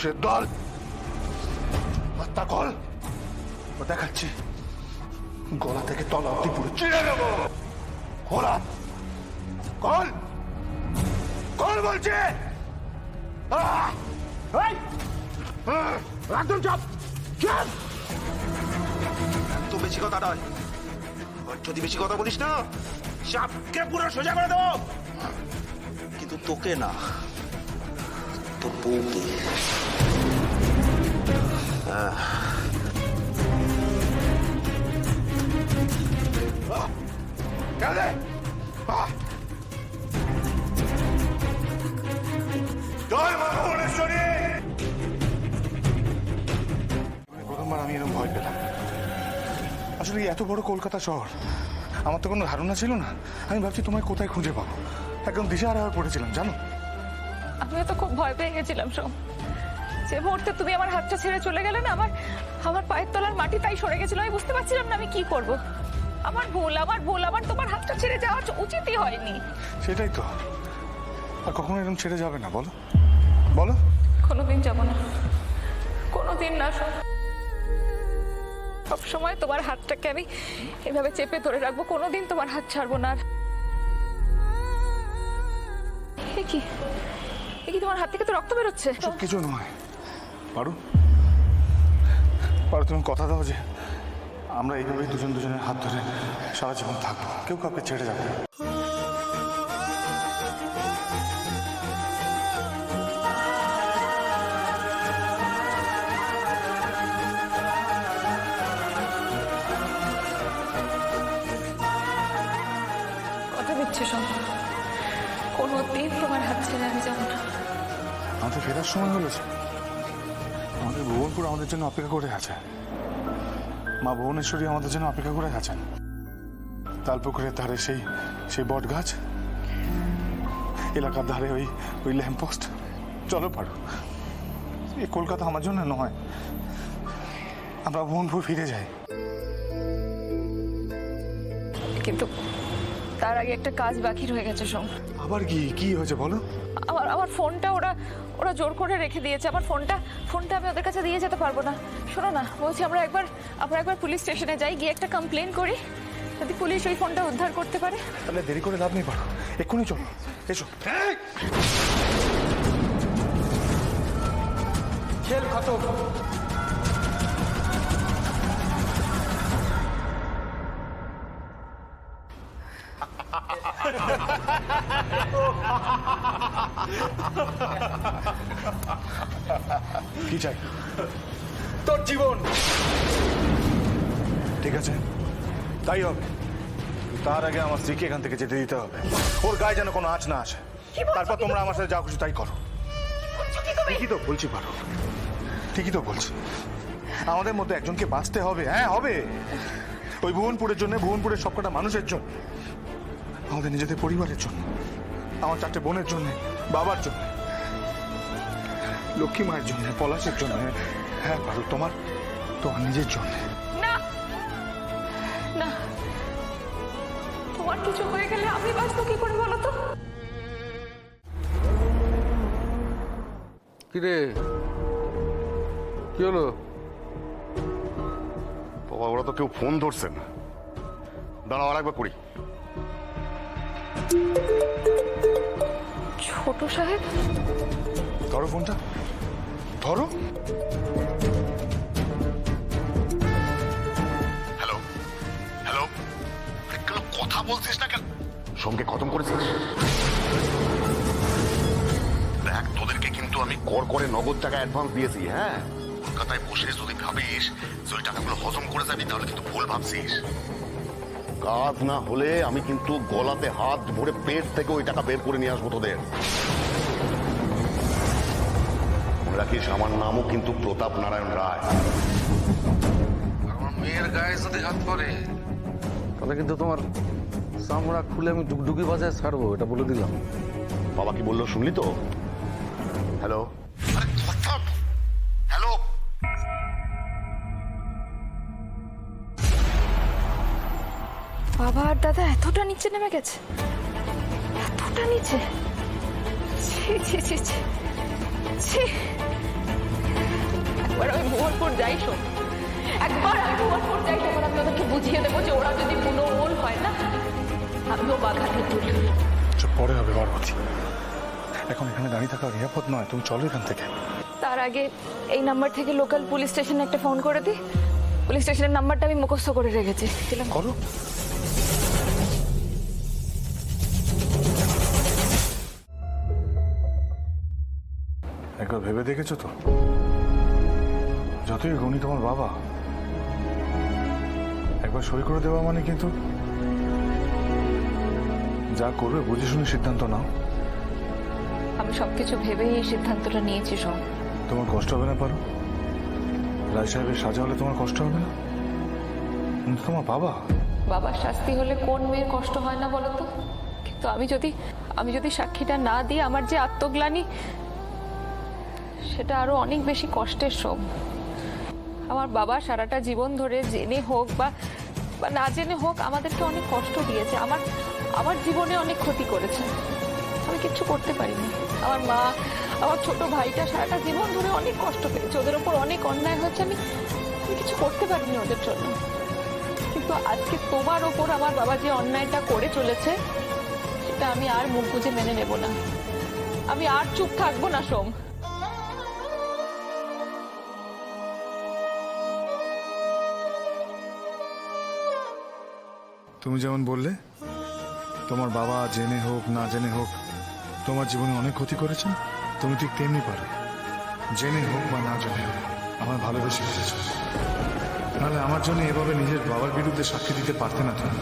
মানুষের দল। হত্যা কল ও দেখাচ্ছি, গলা থেকে তলা অব্দি পুরো চিড়ে নেব। খোলা কল, কল বলছে। একদম চাপ চাপ। তো বেশি কথা নয়, যদি বেশি কথা বলিস না চাপকে পুরো সোজা করে দেবো। কিন্তু তোকে না, তোর বউকে। প্রথমবার আমি এরকম ভয় পেলাম। আসলে এত বড় কলকাতা শহর, আমার তো কোনো ধারণা ছিল না। আমি ভাবছি তোমায় কোথায় খুঁজে পাবো, একদম দিশাহারা হয়ে পড়েছিলাম জানো। আমিও তো খুব ভয় পেয়ে গেছিলাম সোম। যে মুহূর্তে তুমি আমার হাতটা ছেড়ে চলে গেলে না, আমার পায়ের তলার মাটি তাই সরে গেছিল। আমি বুঝতে পারছিলাম না আমি কি করব। আমার ভুল, আমার তোমার হাতটা ছেড়ে যাওয়া উচিতই হয়নি। সেটাই তো, আর কখনো এরকম ছেড়ে যাবে না বলো, বলো। কোনোদিন যাব না, কোনোদিন না সোম। সবসময় তোমার হাতটাকে আমি এভাবে চেপে ধরে রাখবো, কোনোদিন তোমার হাত ছাড়বো না। কি তোমার হাত থেকে তো রক্ত বেরোচ্ছে। সব কিছু নয় পারো, পারো তুমি কথা দাও যে আমরা এইভাবেই দুজন দুজনের হাত ধরে সারা জীবন থাকবো, কেউ কাউকে ছেড়ে যাবে না। কথা দিচ্ছে সোম, কোনোদিন তোমার হাত ছেড়ে আমি যাবো না। আমাদের ফেরার সময় হয়েছে, আমাদের ভুবনপুর আমাদের জন্য অপেক্ষা করে আছে। মা ভুবনেশ্বরী আমাদের জন্য অপেক্ষা করে আছেন। তালপুকুরের ধারে সেই বট গাছ, এলাকার ধারে ওই ল্যাম্পপোস্ট। চলো পারো, এই কলকাতা আমার জন্য নয়, আমরা ভুবনপুর ফিরে যাই। কিন্তু তার আগে একটা কাজ বাকি রয়ে গেছে সোম। আবার কি হয়েছে বলো। আমার ফোনটা ওরা জোর করে রেখে দিয়েছে। আমার ফোনটা আমি ওদের কাছে দিয়ে যেতে পারবো না। শোনো না, বলছি আমরা একবার পুলিশ স্টেশনে যাই, গিয়ে একটা কমপ্লেন করি। যদি পুলিশ ওই ফোনটা উদ্ধার করতে পারে। তাহলে দেরি করে লাভ নেই, পারো এক্ষুনি চলো, এসো। খেল খতম। কি চাই তোর? জীবন। ঠিক আছে, তাই হবে। তার আগে আমার স্ত্রীকে এখান থেকে যেতে দিতে হবে। ওর গায়ে যেন কোনো আঁচ না আসে। তারপর তোমরা আমার সাথে যা খুশি তাই করো। ঠিকই তো বলছি পারো, ঠিকই তো বলছি। আমাদের মধ্যে একজনকে বাঁচতে হবে। হ্যাঁ হবে, ওই ভুবনপুরের জন্য, ভুবনপুরের সবকটা মানুষের জন্য, আমাদের নিজেদের পরিবারের জন্য, আমার 4টে বোনের জন্য, বাবার জন্য, লক্ষ্মী মায়ের জন্য, পলাশের জন্য। হ্যাঁ পারো, তোমার নিজের জন্য। না না, তোমার কিছু হয়ে গেলে আমি বাঁচবো কি করে বলো তো? কিরে, কি হলো? বাবা ওরা তো কেউ ফোন ধরছে না, দাঁড়াও আর একবার করি। ছোট সাহেব, ধরো ফোনটা, ধরো। হ্যালো হ্যালো, কথা বলছিস না কেন? সোমকে খতম করেছিস? দেখ তোদেরকে কিন্তু আমি করে নগদ টাকা অ্যাডভান্স দিয়েছি। হ্যাঁ, কলকাতায় বসে যদি ভাবিস যে ওই টাকাগুলো হজম করে যাবি তাহলে কিন্তু ভুল ভাবছিস। কাজ না হলে আমি কিন্তু গলাতে হাত ভরে পেট থেকে ওই টাকা বের করে নিয়ে আসবো তোদের। রাখিস আমার নামও কিন্তু প্রতাপ নারায়ণ রায়। আমার মেয়ের গায়ে যদি হাত পড়ে তাহলে কিন্তু তোমার চামড়া খুলে আমি ডুগডুগি বাজায় ছাড়বো, এটা বলে দিলাম। বাবা কি বললো শুনলি তো? Hello, hello. বাবা আর দাদা এতটা নিচে নেমে গেছে, এতটা নিচে। ছি ছি ছি ছি ছি। একবার আমি ভুবনপুর যাই শোন, একবার আমি ভুবনপুর যাই, তখন আমি ওদেরকে বুঝিয়ে দেবো যে ওরা যদি কোনো ওল হয় না, আমিও বাধাতে তুলি। পরে হবে পার্বতী, এখন এখানে দাঁড়িয়ে থাকা নিরাপদ নয়, তুমি চলো এখান থেকে। তার আগে এই নাম্বার থেকে লোকাল পুলিশ স্টেশনে একটা ফোন করে দিই। পুলিশ স্টেশনের নাম্বারটা আমি মুখস্থ করে রেখেছি। দিলাম। করো। একবার ভেবে দেখেছো তো, যতই গুণী তোমার বাবা, একবার সই করে দেওয়া মানে কিন্তু যা করবে বুঝে শুনে সিদ্ধান্ত নাও। আমি সবকিছু ভেবেই এই সিদ্ধান্তটা নিয়েছি সব। তোমার কষ্ট হবে না পারো? রায় সাহেবের সাজা হলে তোমার কষ্ট হবে না? কিন্তু তোমার বাবা। বাবার শাস্তি হলে কোন মেয়ের কষ্ট হয় না বলো তো? কিন্তু আমি যদি সাক্ষীটা না দিই, আমার যে আত্মগ্লানি, সেটা আরো অনেক বেশি কষ্টের সব। আমার বাবা সারাটা জীবন ধরে জেনে হোক বা না জেনে হোক আমাদেরকে অনেক কষ্ট দিয়েছে, আমার জীবনে অনেক ক্ষতি করেছে। আমি কিচ্ছু করতে পারিনি। আমার মা, আমার ছোট ভাইটা সারাটা জীবন ধরে অনেক কষ্ট পেয়েছে, ওদের ওপর অনেক অন্যায় হয়েছে। আমি কিছু করতে পারিনি ওদের জন্য। কিন্তু আজকে তোমার ওপর আমার বাবা যে অন্যায়টা করে চলেছে, সেটা আমি আর মুখ বুজে মেনে নেব না। আমি আর চুপ থাকবো না সোম। তুমি যেমন বললে তোমার বাবা জেনে হোক না জেনে হোক তোমার জীবনে অনেক ক্ষতি করেছেন, তুমি ঠিক তেমনি পারো জেনে হোক বা না জেনে হোক আমার ভালোবেসে ফেলেছ। নাহলে আমার জন্য এভাবে নিজের বাবার বিরুদ্ধে সাক্ষী দিতে পারতে না তুমি।